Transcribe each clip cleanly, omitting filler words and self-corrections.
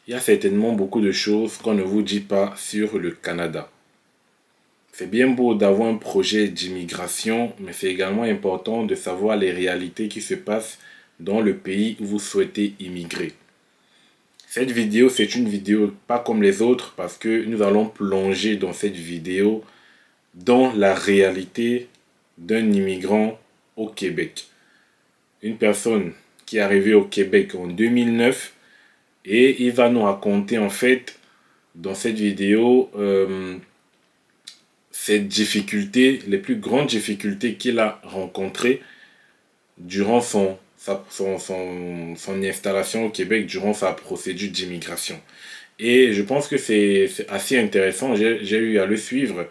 Il y a certainement beaucoup de choses qu'on ne vous dit pas sur le Canada. C'est bien beau d'avoir un projet d'immigration, mais c'est également important de savoir les réalités qui se passent dans le pays où vous souhaitez immigrer. Cette vidéo, c'est une vidéo pas comme les autres parce que nous allons plonger dans cette vidéo dans la réalité d'un immigrant au Québec. Une personne qui est arrivée au Québec en 2009 et il va nous raconter en fait dans cette vidéo ces difficultés, les plus grandes difficultés qu'il a rencontrées durant son installation au Québec, durant sa procédure d'immigration. Et je pense que c'est assez intéressant, j'ai eu à le suivre.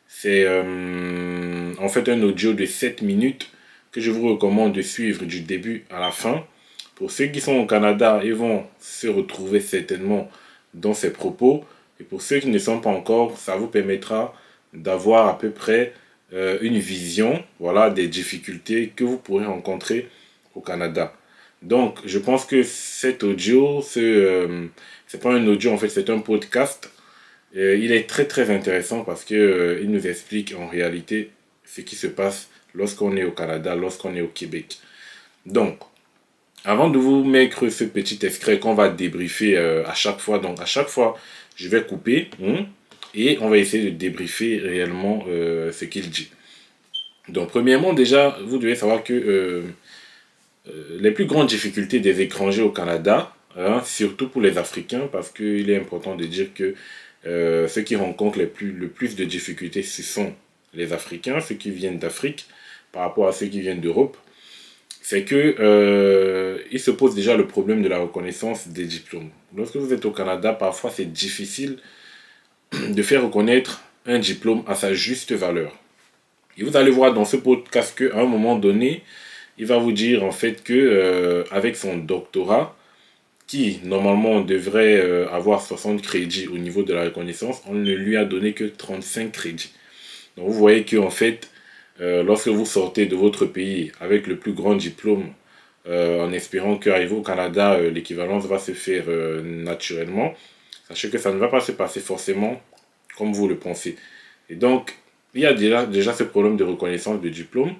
C'est en fait un audio de 7 minutes que je vous recommande de suivre du début à la fin. Pour ceux qui sont au Canada, ils vont se retrouver certainement dans ces propos. Et pour ceux qui ne sont pas encore, ça vous permettra d'avoir à peu près une vision, voilà, des difficultés que vous pourrez rencontrer au Canada. Donc, je pense que cet audio, c'est pas un audio, en fait, c'est un podcast. Il est très très intéressant parce que il nous explique en réalité ce qui se passe lorsqu'on est au Canada, lorsqu'on est au Québec. Donc, avant de vous mettre ce petit extrait qu'on va débriefer à chaque fois, donc à chaque fois, je vais couper et on va essayer de débriefer réellement ce qu'il dit. Donc, premièrement, déjà, vous devez savoir que les plus grandes difficultés des étrangers au Canada, hein, surtout pour les Africains, parce qu'il est important de dire que ceux qui rencontrent le plus de difficultés, ce sont les Africains, ceux qui viennent d'Afrique, par rapport à ceux qui viennent d'Europe, c'est que il se pose déjà le problème de la reconnaissance des diplômes. Lorsque vous êtes au Canada, parfois c'est difficile de faire reconnaître un diplôme à sa juste valeur. Et vous allez voir dans ce podcast qu'à un moment donné, il va vous dire en fait que avec son doctorat, qui normalement devrait avoir 60 crédits au niveau de la reconnaissance, on ne lui a donné que 35 crédits. Donc vous voyez que en fait, lorsque vous sortez de votre pays avec le plus grand diplôme, en espérant qu'arriver au Canada, l'équivalence va se faire naturellement, sachez que ça ne va pas se passer forcément comme vous le pensez. Et donc, il y a déjà ce problème de reconnaissance de diplôme.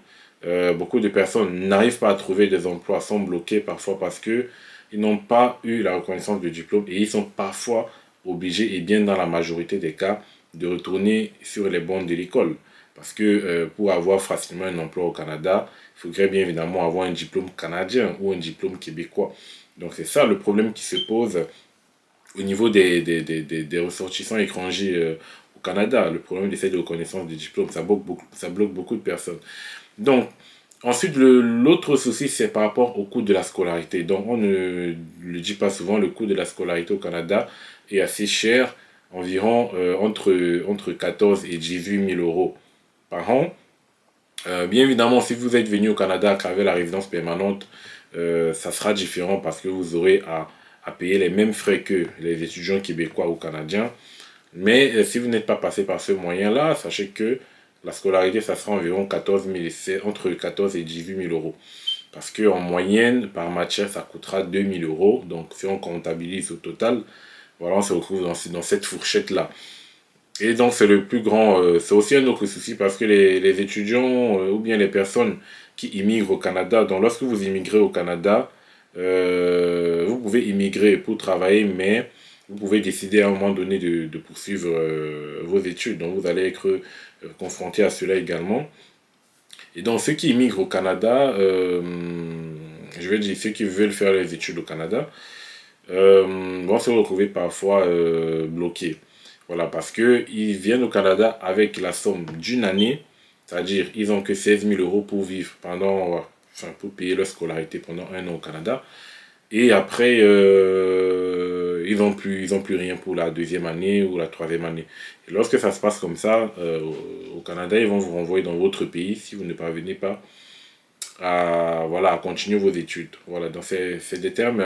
Beaucoup de personnes n'arrivent pas à trouver des emplois, sont bloqués parfois parce que ils n'ont pas eu la reconnaissance de diplôme et ils sont parfois obligés, et bien dans la majorité des cas, de retourner sur les bancs de l'école. Parce que pour avoir facilement un emploi au Canada, il faudrait bien évidemment avoir un diplôme canadien ou un diplôme québécois. Donc c'est ça le problème qui se pose au niveau des ressortissants étrangers au Canada. Le problème de cette reconnaissance des diplômes, ça bloque beaucoup de personnes. Donc, ensuite, l'autre souci, c'est par rapport au coût de la scolarité. Donc, on ne le dit pas souvent, le coût de la scolarité au Canada est assez cher, environ entre 14 et 18 000 euros par an. Bien évidemment, si vous êtes venu au Canada à travers la résidence permanente, ça sera différent parce que vous aurez à payer les mêmes frais que les étudiants québécois ou canadiens. Mais si vous n'êtes pas passé par ce moyen-là, sachez que la scolarité, ça sera environ 14 000, c'est entre 14 et 18 000 euros. Parce qu'en moyenne, par matière, ça coûtera 2 000 euros. Donc, si on comptabilise au total, voilà, on se retrouve dans cette fourchette-là. Et donc, c'est le plus grand, c'est aussi un autre souci parce que les étudiants ou bien les personnes qui immigrent au Canada, donc lorsque vous immigrez au Canada, vous pouvez immigrer pour travailler, mais vous pouvez décider à un moment donné de poursuivre vos études. Donc, vous allez être confronté à cela également. Et donc, ceux qui immigrent au Canada, je veux dire ceux qui veulent faire les études au Canada, vont se retrouver parfois bloqués. Voilà, parce qu'ils viennent au Canada avec la somme d'une année, c'est-à-dire ils n'ont que 16 000 euros pour vivre pour payer leur scolarité pendant un an au Canada. Et après, ils ont plus rien pour la deuxième année ou la troisième année. Et lorsque ça se passe comme ça, au Canada, ils vont vous renvoyer dans votre pays si vous ne parvenez pas voilà, à continuer vos études. Voilà, donc c'est des termes,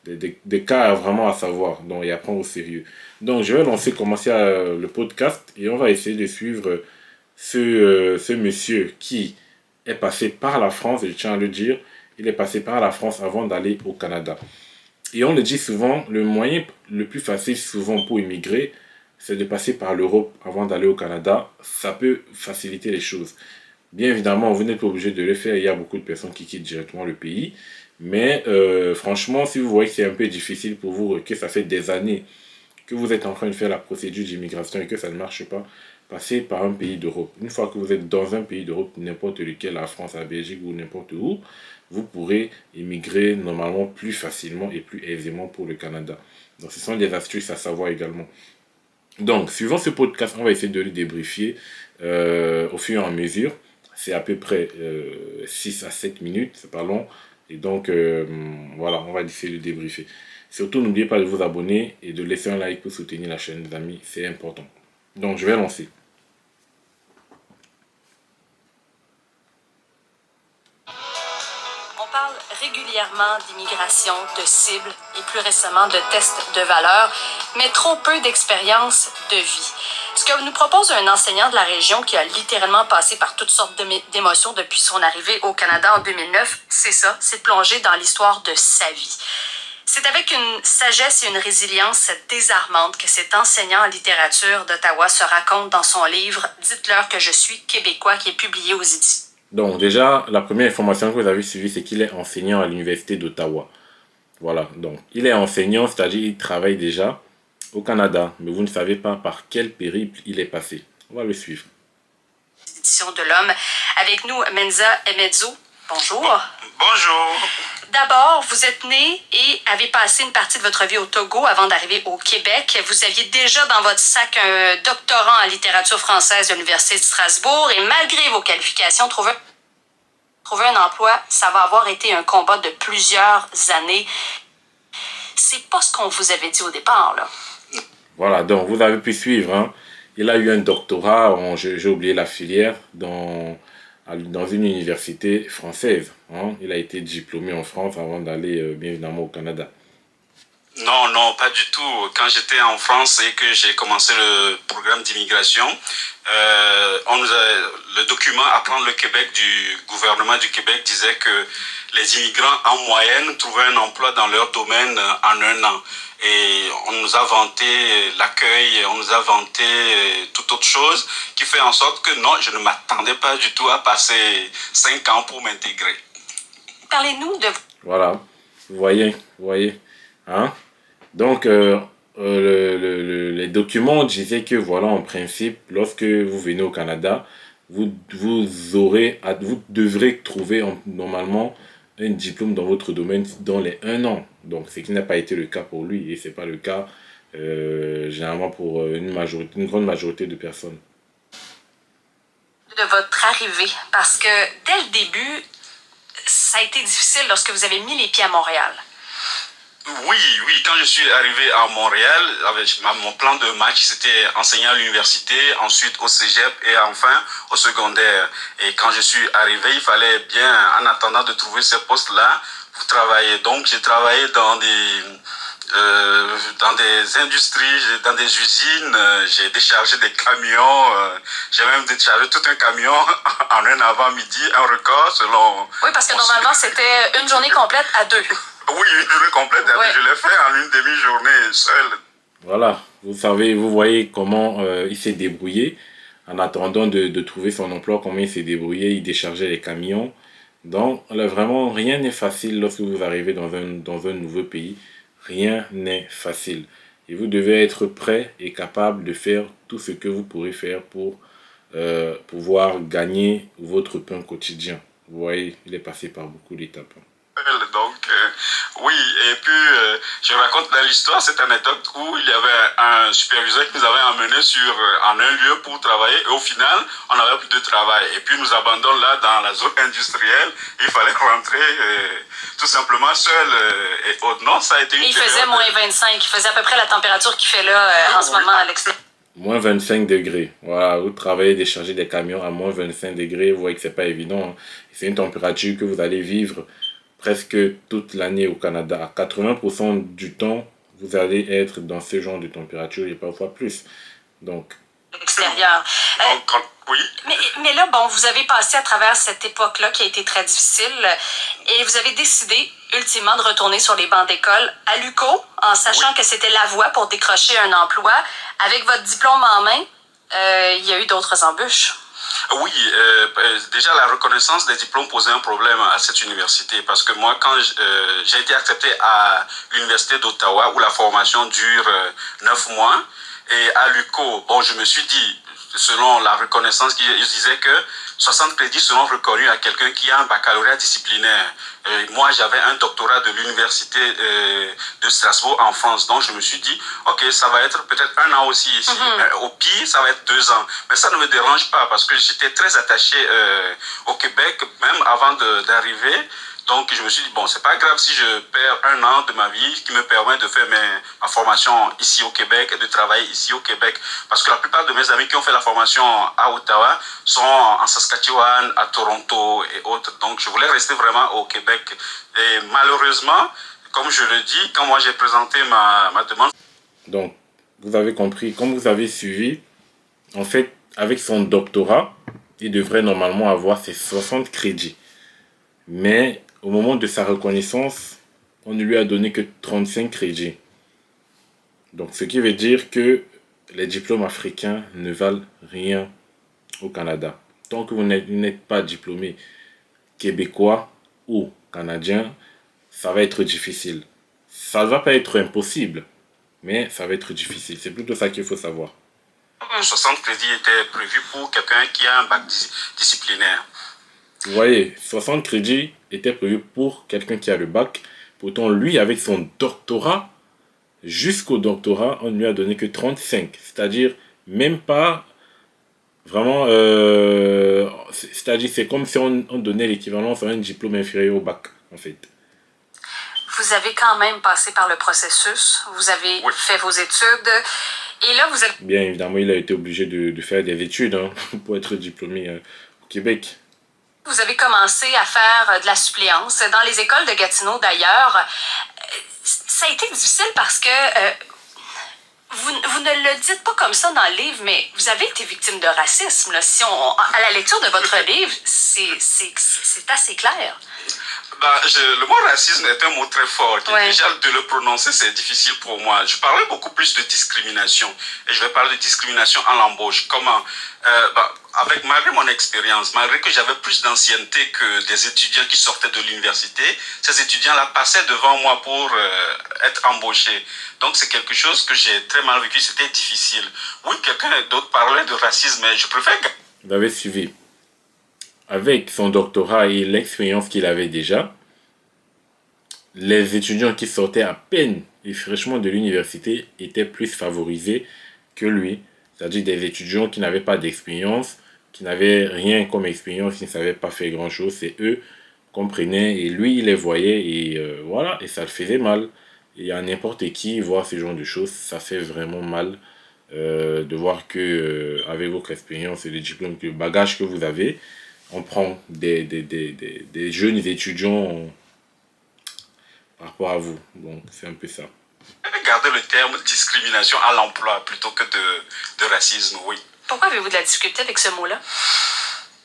des cas vraiment à savoir, donc, et à prendre au sérieux. Donc, je vais commencer le podcast et on va essayer de suivre ce monsieur qui est passé par la France, je tiens à le dire, il est passé par la France avant d'aller au Canada. Et on le dit souvent, le moyen le plus facile souvent pour immigrer, c'est de passer par l'Europe avant d'aller au Canada. Ça peut faciliter les choses. Bien évidemment, vous n'êtes pas obligé de le faire. Il y a beaucoup de personnes qui quittent directement le pays. Mais franchement, si vous voyez que c'est un peu difficile pour vous, que ça fait des années que vous êtes en train de faire la procédure d'immigration et que ça ne marche pas, passez par un pays d'Europe. Une fois que vous êtes dans un pays d'Europe, n'importe lequel, la France, la Belgique ou n'importe où, vous pourrez immigrer normalement plus facilement et plus aisément pour le Canada. Donc ce sont des astuces à savoir également. Donc, suivant ce podcast, on va essayer de le débriefer au fur et à mesure. C'est à peu près 6 à 7 minutes, c'est pas long. Et donc, voilà, on va essayer de débriefer. Surtout, n'oubliez pas de vous abonner et de laisser un like pour soutenir la chaîne, les amis. C'est important. Donc, je vais lancer. On parle régulièrement d'immigration, de cibles et plus récemment de tests de valeur, mais trop peu d'expérience de vie. Ce que nous propose un enseignant de la région qui a littéralement passé par toutes sortes d'émotions depuis son arrivée au Canada en 2009, c'est ça, c'est de plonger dans l'histoire de sa vie. C'est avec une sagesse et une résilience désarmante que cet enseignant en littérature d'Ottawa se raconte dans son livre « Dites-leur que je suis québécois » qui est publié aux éditions. Donc, déjà, la première information que vous avez suivie, c'est qu'il est enseignant à l'Université d'Ottawa. Voilà, donc, il est enseignant, c'est-à-dire qu'il travaille déjà au Canada, mais vous ne savez pas par quel périple il est passé. On va le suivre. Édition de l'Homme. Avec nous, Menza Emezzo. Bonjour. Bonjour. D'abord, vous êtes né et avez passé une partie de votre vie au Togo avant d'arriver au Québec. Vous aviez déjà dans votre sac un doctorat en littérature française de l'Université de Strasbourg et malgré vos qualifications, trouver un emploi, ça va avoir été un combat de plusieurs années. C'est pas ce qu'on vous avait dit au départ, là. Voilà, donc vous avez pu suivre. Hein. Il a eu un doctorat, j'ai oublié la filière, dans une université française. Hein. Il a été diplômé en France avant d'aller bien évidemment au Canada. Non, non, pas du tout. Quand j'étais en France et que j'ai commencé le programme d'immigration, le document Apprendre le Québec du gouvernement du Québec disait que les immigrants en moyenne trouvaient un emploi dans leur domaine en un an. Et on nous a vanté l'accueil, on nous a vanté toute autre chose qui fait en sorte que non, je ne m'attendais pas du tout à passer 5 ans pour m'intégrer. Parlez-nous de... Voilà, vous voyez. Hein? Donc, les documents disaient que, voilà, en principe, lorsque vous venez au Canada, vous devrez trouver normalement un diplôme dans votre domaine dans les 1 an. Donc, ce qui n'a pas été le cas pour lui et ce n'est pas le cas généralement pour une grande majorité de personnes. De votre arrivée, parce que dès le début, ça a été difficile lorsque vous avez mis les pieds à Montréal. Oui, quand je suis arrivé à Montréal, avec mon plan de match, c'était enseigner à l'université, ensuite au cégep et enfin au secondaire. Et quand je suis arrivé, il fallait bien, en attendant de trouver ces postes-là, vous travailler. Donc j'ai travaillé dans des industries, dans des usines, j'ai déchargé des camions, j'ai même déchargé tout un camion en un avant-midi, un record selon... Oui, parce que normalement c'était une journée complète à 2. Oui, une journée complète, ouais. Je l'ai fait en une demi-journée seule. Voilà, vous voyez comment il s'est débrouillé. En attendant de trouver son emploi, comment il s'est débrouillé, il déchargeait les camions. Donc, là, vraiment, rien n'est facile lorsque vous arrivez dans un nouveau pays. Rien n'est facile. Et vous devez être prêt et capable de faire tout ce que vous pourrez faire pour pouvoir gagner votre pain quotidien. Vous voyez, il est passé par beaucoup d'étapes. Donc, oui, et puis je raconte dans l'histoire cette anecdote où il y avait un superviseur qui nous avait emmenés en un lieu pour travailler et au final, on n'avait plus de travail. Et puis nous abandonnons là dans la zone industrielle, il fallait rentrer tout simplement seul et autre. Non, ça a été une période... Il faisait moins 25, il faisait à peu près la température qu'il fait là en ce moment à l'extérieur. Moins 25 degrés. Voilà, vous travaillez, décharger des camions à moins 25 degrés, vous voyez que c'est pas évident. Hein. C'est une température que vous allez vivre presque toute l'année au Canada. À 80% du temps, vous allez être dans ce genre de température et parfois plus. Donc, l'extérieur. Oui. Mais là, bon, vous avez passé à travers cette époque-là qui a été très difficile et vous avez décidé ultimement de retourner sur les bancs d'école à l'UQO en sachant que c'était la voie pour décrocher un emploi. Avec votre diplôme en main, il y a eu d'autres embûches. Oui, déjà la reconnaissance des diplômes posait un problème à cette université parce que moi, quand j'ai été accepté à l'université d'Ottawa où la formation dure 9 mois et à l'UQO, bon, je me suis dit, selon la reconnaissance, ils disaient que 60 crédits seront reconnus à quelqu'un qui a un baccalauréat disciplinaire. Moi, j'avais un doctorat de l'université de Strasbourg en France. Donc, je me suis dit, OK, ça va être peut-être 1 an aussi ici. Au pire, ça va être 2 ans. Mais ça ne me dérange pas parce que j'étais très attaché au Québec, même avant d'arriver. Donc, je me suis dit, bon, c'est pas grave si je perds 1 an de ma vie qui me permet de faire ma formation ici au Québec et de travailler ici au Québec. Parce que la plupart de mes amis qui ont fait la formation à Ottawa sont en Saskatchewan, à Toronto et autres. Donc, je voulais rester vraiment au Québec. Et malheureusement, comme je le dis, quand moi j'ai présenté ma demande... Donc, vous avez compris, comme vous avez suivi, en fait, avec son doctorat, il devrait normalement avoir ses 60 crédits. Mais au moment de sa reconnaissance, on ne lui a donné que 35 crédits. Donc, ce qui veut dire que les diplômes africains ne valent rien au Canada. Tant que vous n'êtes pas diplômé québécois ou canadien, ça va être difficile. Ça ne va pas être impossible, mais ça va être difficile. C'est plutôt ça qu'il faut savoir. 60 crédits étaient prévus pour quelqu'un qui a un bac disciplinaire. Vous voyez, 60 crédits étaient prévus pour quelqu'un qui a le bac. Pourtant, lui, avec son doctorat, jusqu'au doctorat, on ne lui a donné que 35. C'est-à-dire, même pas vraiment... c'est-à-dire, c'est comme si on donnait l'équivalence à un diplôme inférieur au bac, en fait. Vous avez quand même passé par le processus. Vous avez fait vos études. Et là, vous êtes... Bien évidemment, il a été obligé de faire des études pour être diplômé au Québec. Vous avez commencé à faire de la suppléance dans les écoles de Gatineau d'ailleurs. Ça a été difficile parce que vous ne le dites pas comme ça dans le livre, mais vous avez été victime de racisme. Là. Si à la lecture de votre livre, c'est assez clair. Le mot racisme est un mot très fort. Déjà, de le prononcer, c'est difficile pour moi. Je parlais beaucoup plus de discrimination. Et je vais parler de discrimination à l'embauche. Comment malgré mon expérience, malgré que j'avais plus d'ancienneté que des étudiants qui sortaient de l'université, ces étudiants-là passaient devant moi pour être embauchés. Donc, c'est quelque chose que j'ai très mal vécu. C'était difficile. Oui, quelqu'un d'autre parlait de racisme, mais je préfère... Vous avez suivi. Avec son doctorat et l'expérience qu'il avait déjà, les étudiants qui sortaient à peine et fraîchement de l'université étaient plus favorisés que lui. C'est-à-dire des étudiants qui n'avaient pas d'expérience, qui n'avaient rien comme expérience, qui ne savaient pas faire grand-chose. C'est eux qu'on prenait et lui, il les voyait et voilà, et ça le faisait mal. Et à n'importe qui voir ce genre de choses, ça fait vraiment mal de voir que avec votre expérience et les diplômes, le bagage que vous avez, on prend des jeunes étudiants par rapport à vous. Donc, c'est un peu ça. Garder le terme discrimination à l'emploi plutôt que de racisme, oui. Pourquoi avez-vous de la difficulté avec ce mot-là?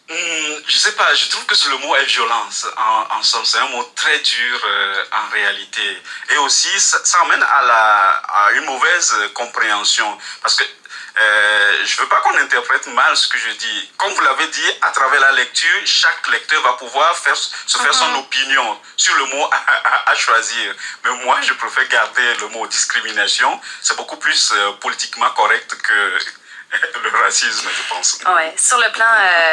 Je sais pas, je trouve que le mot est violence. En somme, c'est un mot très dur en réalité. Et aussi, ça amène à une mauvaise compréhension. Parce que je veux pas qu'on interprète mal ce que je dis. Comme vous l'avez dit, à travers la lecture, chaque lecteur va pouvoir se faire son opinion sur le mot à choisir. Mais moi, je préfère garder le mot discrimination. C'est beaucoup plus politiquement correct que le racisme, je pense. Ouais. Sur le plan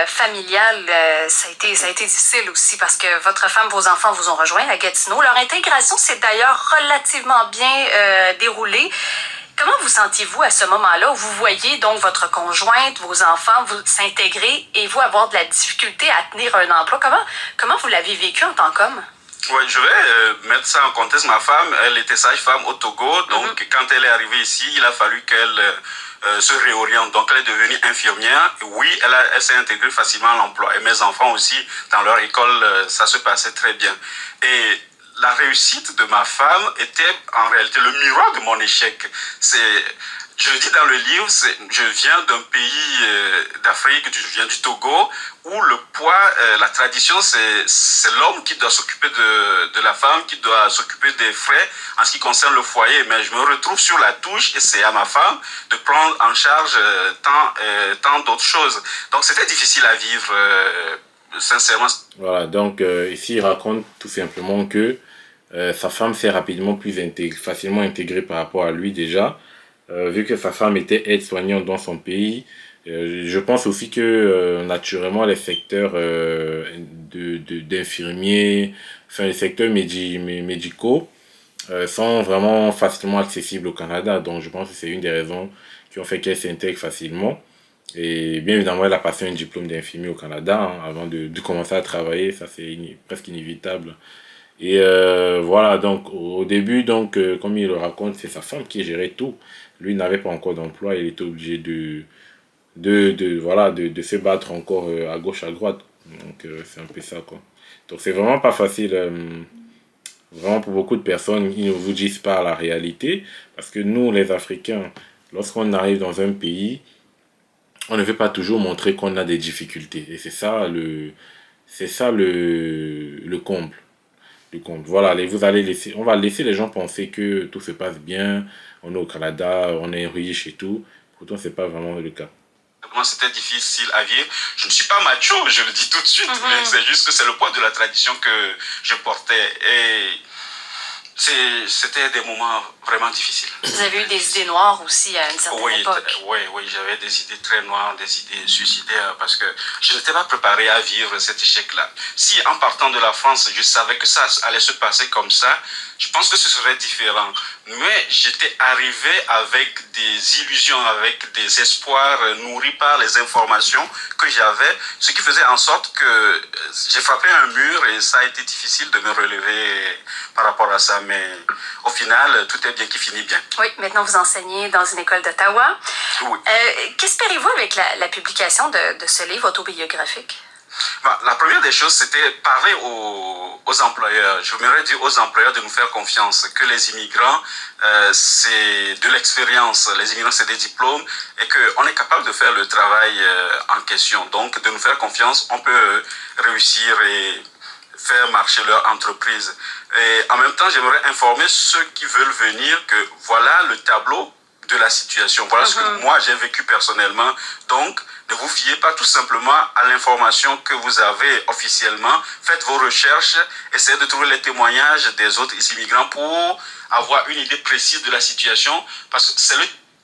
familial, ça a été difficile aussi parce que votre femme, vos enfants vous ont rejoint à Gatineau. Leur intégration s'est d'ailleurs relativement bien déroulée. Comment vous sentiez-vous à ce moment-là où vous voyez donc votre conjointe, vos enfants vous s'intégrer et vous avoir de la difficulté à tenir un emploi? Comment vous l'avez vécu en tant qu'homme? Oui, je vais mettre ça en contexte. Ma femme, elle était sage-femme au Togo. Donc, quand elle est arrivée ici, il a fallu qu'elle se réoriente. Donc, elle est devenue infirmière. Et oui, elle s'est intégrée facilement à l'emploi. Et mes enfants aussi, dans leur école, ça se passait très bien. Et la réussite de ma femme était en réalité le miroir de mon échec. Je le dis dans le livre, je viens d'un pays d'Afrique, je viens du Togo, où le poids, la tradition, c'est l'homme qui doit s'occuper de la femme, qui doit s'occuper des frais en ce qui concerne le foyer. Mais je me retrouve sur la touche et c'est à ma femme de prendre en charge tant d'autres choses. Donc c'était difficile à vivre, sincèrement. Voilà, donc ici il raconte tout simplement que sa femme s'est rapidement facilement intégrée par rapport à lui déjà. Vu que sa femme était aide-soignante dans son pays, je pense aussi que naturellement les secteurs d'infirmiers, enfin les secteurs médicaux sont vraiment facilement accessibles au Canada. Donc je pense que c'est une des raisons qui ont fait qu'elle s'intègre facilement. Et bien évidemment, elle a passé un diplôme d'infirmier au Canada avant de commencer à travailler. Ça, c'est presque inévitable. Et voilà, donc au début, donc, comme il le raconte, c'est sa femme qui gérait tout. Lui n'avait pas encore d'emploi, il était obligé voilà, de se battre encore à gauche, à droite. Donc c'est un peu ça, quoi. Donc c'est vraiment pas facile, vraiment pour beaucoup de personnes, ils ne vous disent pas la réalité. Parce que nous, les Africains, lorsqu'on arrive dans un pays, on ne veut pas toujours montrer qu'on a des difficultés. Et c'est ça le comble. Voilà, on va laisser les gens penser que tout se passe bien, on est au Canada, on est riche et tout. Pourtant, c'est pas vraiment le cas. Moi, c'était difficile à vivre. Je ne suis pas macho, je le dis tout de suite, mais c'est juste que c'est le poids de la tradition que je portais. Et c'était des moments vraiment difficiles. Vous avez eu des idées noires aussi à une certaine époque. Oui, j'avais des idées très noires, des idées suicidaires, parce que je n'étais pas préparé à vivre cet échec-là. Si en partant de la France, je savais que ça allait se passer comme ça, je pense que ce serait différent. Mais j'étais arrivé avec des illusions, avec des espoirs nourris par les informations que j'avais, ce qui faisait en sorte que j'ai frappé un mur et ça a été difficile de me relever par rapport à ça. Mais au final, tout est bien qui finit bien. Oui, maintenant vous enseignez dans une école d'Ottawa. Oui. Qu'espérez-vous avec la publication de ce livre autobiographique? La première des choses, c'était parler aux employeurs. Je voudrais dire aux employeurs de nous faire confiance, que les immigrants, c'est de l'expérience. Les immigrants, c'est des diplômes et qu'on est capable de faire le travail en question. Donc, de nous faire confiance, on peut réussir et faire marcher leur entreprise. Et en même temps, j'aimerais informer ceux qui veulent venir que voilà le tableau de la situation. Voilà ce que moi j'ai vécu personnellement. Donc, ne vous fiez pas tout simplement à l'information que vous avez officiellement. Faites vos recherches, essayez de trouver les témoignages des autres immigrants pour avoir une idée précise de la situation. Parce que c'est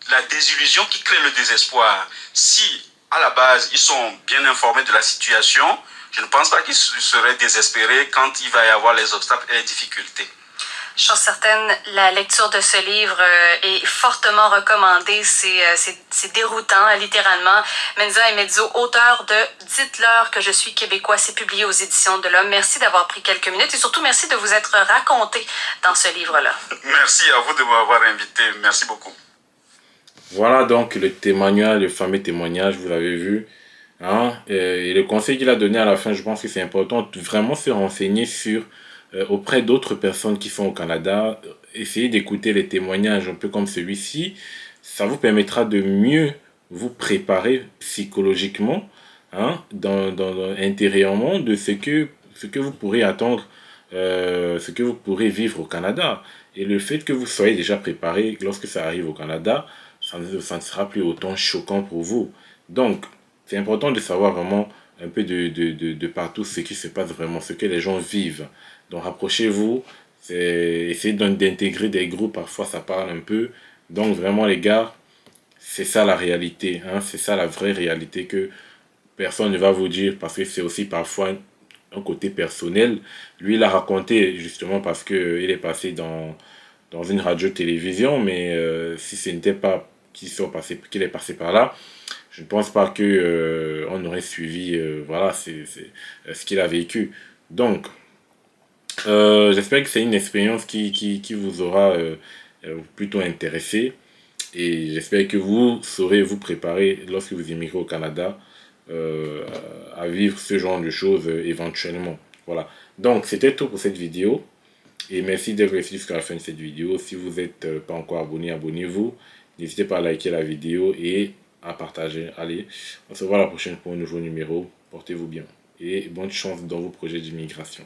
la désillusion qui crée le désespoir. Si, à la base, ils sont bien informés de la situation, je ne pense pas qu'ils seraient désespérés quand il va y avoir les obstacles et les difficultés. Chose certaine, la lecture de ce livre est fortement recommandée. C'est déroutant, littéralement. Menza Emedio, auteur de Dites-leur que je suis québécois, c'est publié aux éditions de l'Homme. Merci d'avoir pris quelques minutes et surtout merci de vous être raconté dans ce livre-là. Merci à vous de m'avoir invité. Merci beaucoup. Voilà donc le témoignage, le fameux témoignage, vous l'avez vu. Hein, et le conseil qu'il a donné à la fin, je pense que c'est important de vraiment se renseigner auprès d'autres personnes qui sont au Canada, essayez d'écouter les témoignages un peu comme celui-ci, ça vous permettra de mieux vous préparer psychologiquement, hein, intérieurement de ce que vous pourrez attendre, ce que vous pourrez vivre au Canada. Et le fait que vous soyez déjà préparé lorsque ça arrive au Canada, ça ne sera plus autant choquant pour vous. Donc, c'est important de savoir vraiment un peu de partout ce qui se passe vraiment, ce que les gens vivent. Donc rapprochez-vous, essayez d'intégrer des groupes, parfois ça parle un peu. Donc vraiment les gars, c'est ça la réalité, hein, c'est ça la vraie réalité que personne ne va vous dire parce que c'est aussi parfois un côté personnel. Lui il a raconté justement parce qu'il est passé dans une radio-télévision, mais si ce n'était pas qu'il est passé par là, je ne pense pas que on aurait suivi voilà, c'est ce qu'il a vécu. Donc, j'espère que c'est une expérience qui vous aura plutôt intéressé. Et j'espère que vous saurez vous préparer lorsque vous immigrez au Canada à vivre ce genre de choses éventuellement. Voilà. Donc, c'était tout pour cette vidéo. Et merci d'être resté jusqu'à la fin de cette vidéo. Si vous n'êtes pas encore abonné, abonnez-vous. N'hésitez pas à liker la vidéo et à partager. Allez, on se voit la prochaine pour un nouveau numéro. Portez-vous bien et bonne chance dans vos projets d'immigration.